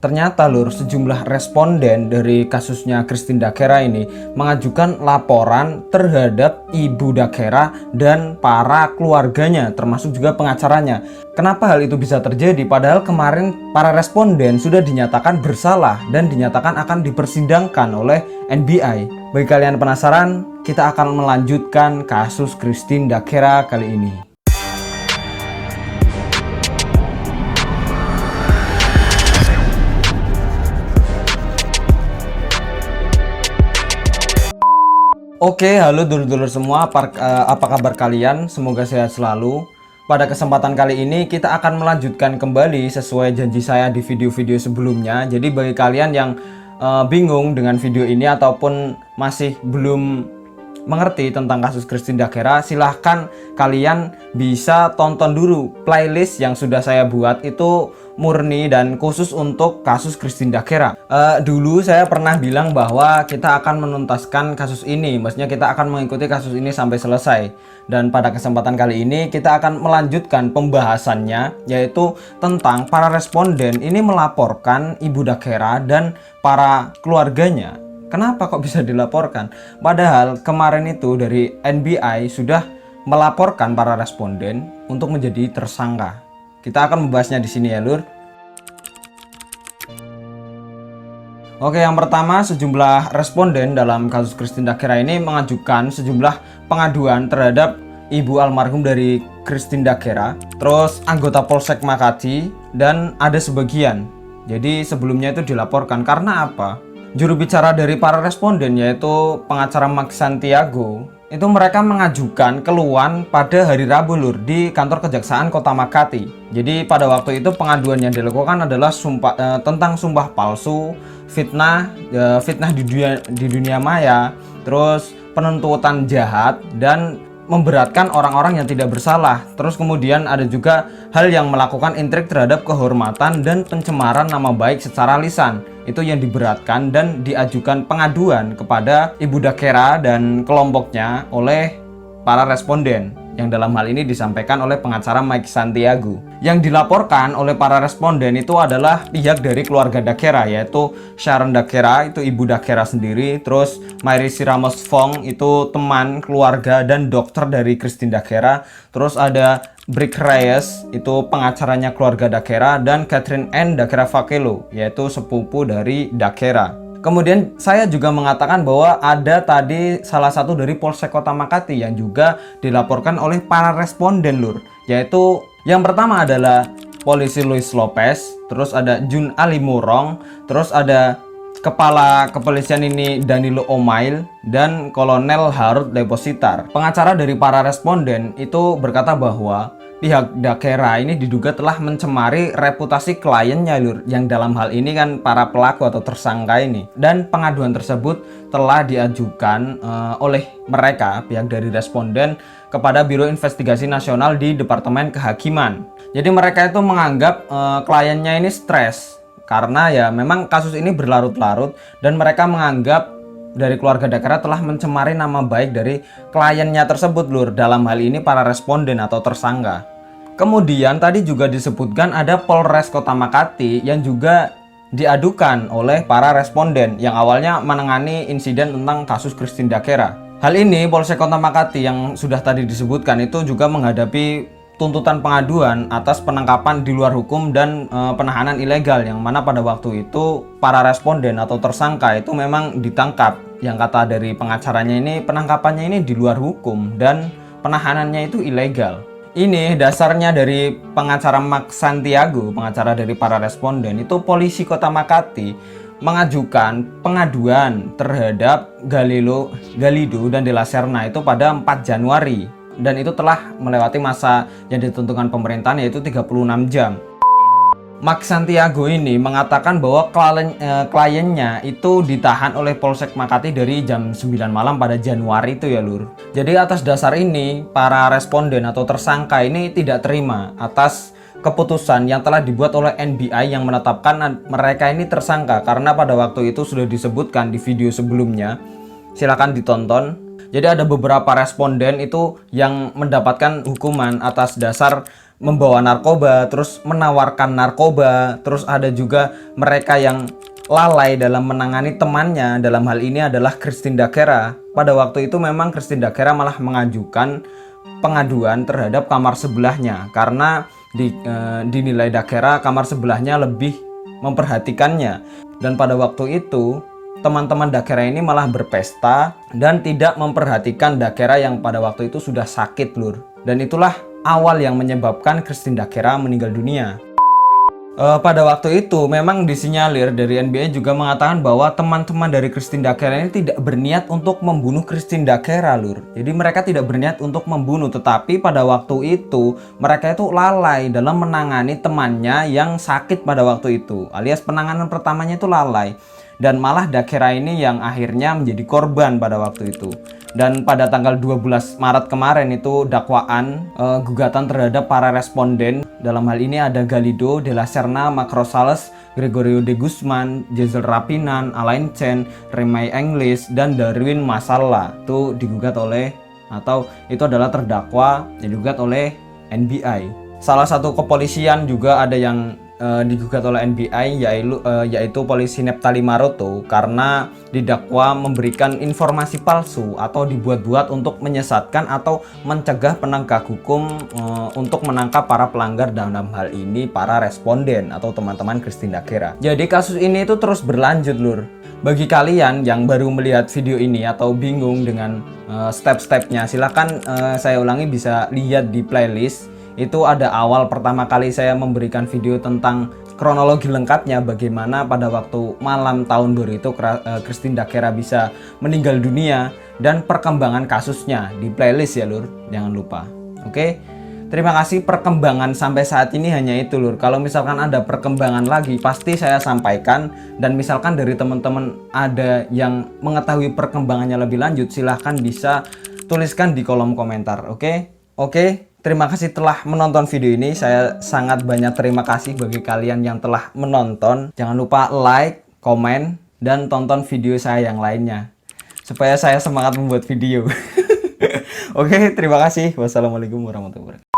Ternyata lur, sejumlah responden dari kasusnya Christine Dakhera ini mengajukan laporan terhadap Ibu Dakhera dan para keluarganya, termasuk juga pengacaranya. Kenapa hal itu bisa terjadi? Padahal kemarin para responden sudah dinyatakan bersalah dan dinyatakan akan dipersindangkan oleh NBI. Bagi kalian penasaran, kita akan melanjutkan kasus Christine Dakhera kali ini. Oke, halo dulur-dulur semua, apa kabar kalian? Semoga sehat selalu. Pada kesempatan kali ini kita akan melanjutkan kembali sesuai janji saya di video-video sebelumnya. Jadi bagi kalian yang bingung dengan video ini ataupun masih belum mengerti tentang kasus Christine Dakhera, silahkan kalian bisa tonton dulu playlist yang sudah saya buat, itu murni dan khusus untuk kasus Christine Dakhera. Dulu saya pernah bilang bahwa kita akan menuntaskan kasus ini, maksudnya kita akan mengikuti kasus ini sampai selesai. Dan pada kesempatan kali ini kita akan melanjutkan pembahasannya, yaitu tentang para responden ini melaporkan Ibu Dakhera dan para keluarganya. Kenapa kok bisa dilaporkan? Padahal kemarin itu dari NBI sudah melaporkan para responden untuk menjadi tersangka. Kita akan membahasnya di sini ya, Lur. Oke, yang pertama, sejumlah responden dalam kasus Christine Dakhera ini mengajukan sejumlah pengaduan terhadap ibu almarhum dari Christine Dakhera, terus anggota Polsek Makati, dan ada sebagian. Jadi sebelumnya itu dilaporkan karena apa? Juru bicara dari para responden, yaitu pengacara Max Santiago, itu mereka mengajukan keluhan pada hari Rabu, Lur, di kantor Kejaksaan Kota Makati. Jadi pada waktu itu pengaduan yang dilakukan adalah tentang sumpah palsu, fitnah di dunia maya, terus penuntutan jahat, dan memberatkan orang-orang yang tidak bersalah. Terus kemudian ada juga hal yang melakukan intrik terhadap kehormatan dan pencemaran nama baik secara lisan. Itu yang diberatkan dan diajukan pengaduan kepada Ibu Dakhera dan kelompoknya oleh para responden, yang dalam hal ini disampaikan oleh pengacara Mike Santiago. Yang dilaporkan oleh para responden itu adalah pihak dari keluarga Dakhera, yaitu Sharon Dakhera, itu Ibu Dakhera sendiri, terus Mairisi Ramos Fong, itu teman, keluarga, dan dokter dari Christine Dakhera, terus ada Brick Reyes, itu pengacaranya keluarga Dakhera, dan Catherine N. Dakhera Fakelo, yaitu sepupu dari Dakhera. Kemudian saya juga mengatakan bahwa ada tadi salah satu dari Polsek Kota Makati yang juga dilaporkan oleh para responden, Lur. Yaitu yang pertama adalah polisi Luis Lopez, terus ada Jun Ali Murong, terus ada kepala kepolisian ini Danilo Omail, dan Kolonel Harut Depositar. Pengacara dari para responden itu berkata bahwa pihak Dakhera ini diduga telah mencemari reputasi kliennya, Lur, yang dalam hal ini kan para pelaku atau tersangka ini. Dan pengaduan tersebut telah diajukan oleh mereka, pihak dari responden, kepada Biro Investigasi Nasional di Departemen Kehakiman. Jadi mereka itu menganggap kliennya ini stres karena ya memang kasus ini berlarut-larut, dan mereka menganggap dari keluarga Dakhera telah mencemari nama baik dari kliennya tersebut, Lur, dalam hal ini para responden atau tersangka. Kemudian tadi juga disebutkan ada Polres Kota Makati yang juga diadukan oleh para responden yang awalnya menangani insiden tentang kasus Christine Dakhera. Hal ini Polsek Kota Makati yang sudah tadi disebutkan itu juga menghadapi tuntutan pengaduan atas penangkapan di luar hukum dan penahanan ilegal, yang mana pada waktu itu para responden atau tersangka itu memang ditangkap. Yang kata dari pengacaranya ini, penangkapannya ini di luar hukum dan penahanannya itu ilegal. Ini dasarnya dari pengacara Max Santiago, pengacara dari para responden, itu polisi Kota Makati mengajukan pengaduan terhadap Galido dan De La Serna itu pada 4 Januari. Dan itu telah melewati masa yang ditentukan pemerintahan, yaitu 36 jam. Max Santiago ini mengatakan bahwa kliennya itu ditahan oleh Polsek Makati dari jam 9 malam pada Januari itu ya, Lur. Jadi atas dasar ini para responden atau tersangka ini tidak terima atas keputusan yang telah dibuat oleh NBI yang menetapkan mereka ini tersangka, karena pada waktu itu sudah disebutkan di video sebelumnya. Silakan ditonton. Jadi ada beberapa responden itu yang mendapatkan hukuman atas dasar membawa narkoba, terus menawarkan narkoba, terus ada juga mereka yang lalai dalam menangani temannya. Dalam hal ini adalah Christine Dagera. Pada waktu itu memang Christine Dagera malah mengajukan pengaduan terhadap kamar sebelahnya karena dinilai Dagera kamar sebelahnya lebih memperhatikannya. Dan pada waktu itu teman-teman Dagera ini malah berpesta dan tidak memperhatikan Dagera yang pada waktu itu sudah sakit, lur. Dan itulah awal yang menyebabkan Christine Dagera meninggal dunia. Pada waktu itu memang disinyalir dari NBI juga mengatakan bahwa teman-teman dari Christine Dagera ini tidak berniat untuk membunuh Christine Dagera, lur. Jadi mereka tidak berniat untuk membunuh, tetapi pada waktu itu mereka itu lalai dalam menangani temannya yang sakit pada waktu itu, alias penanganan pertamanya itu lalai. Dan malah Dagera ini yang akhirnya menjadi korban pada waktu itu. Dan pada tanggal 12 Maret kemarin itu dakwaan gugatan terhadap para responden. Dalam hal ini ada Galindo, De La Serna, Mark Rosales, Gregorio de Guzman, Jezel Rapinan, Alain Chen, Remai Englis, dan Darwin Masalla. Itu digugat oleh, atau itu adalah terdakwa yang digugat oleh NBI. Salah satu kepolisian juga ada yang digugat oleh NBI, yaitu polisi Neptali Maroto, karena didakwa memberikan informasi palsu atau dibuat-buat untuk menyesatkan atau mencegah penegak hukum untuk menangkap para pelanggar, dalam hal ini para responden atau teman-teman Christine Dagera. Jadi kasus ini itu terus berlanjut, lur. Bagi kalian yang baru melihat video ini atau bingung dengan step-stepnya, silahkan saya ulangi, bisa lihat di playlist. Itu ada awal pertama kali saya memberikan video tentang kronologi lengkapnya bagaimana pada waktu malam tahun baru itu Christine Dagera bisa meninggal dunia dan perkembangan kasusnya di playlist ya, lur, jangan lupa. Oke, terima kasih. Perkembangan sampai saat ini hanya itu, lur. Kalau misalkan ada perkembangan lagi pasti saya sampaikan, dan misalkan dari teman-teman ada yang mengetahui perkembangannya lebih lanjut, silahkan bisa tuliskan di kolom komentar. Oke. Terima kasih telah menonton video ini. Saya sangat banyak terima kasih bagi kalian yang telah menonton. Jangan lupa like, komen, dan tonton video saya yang lainnya supaya saya semangat membuat video. Oke, terima kasih. Wassalamualaikum warahmatullahi wabarakatuh.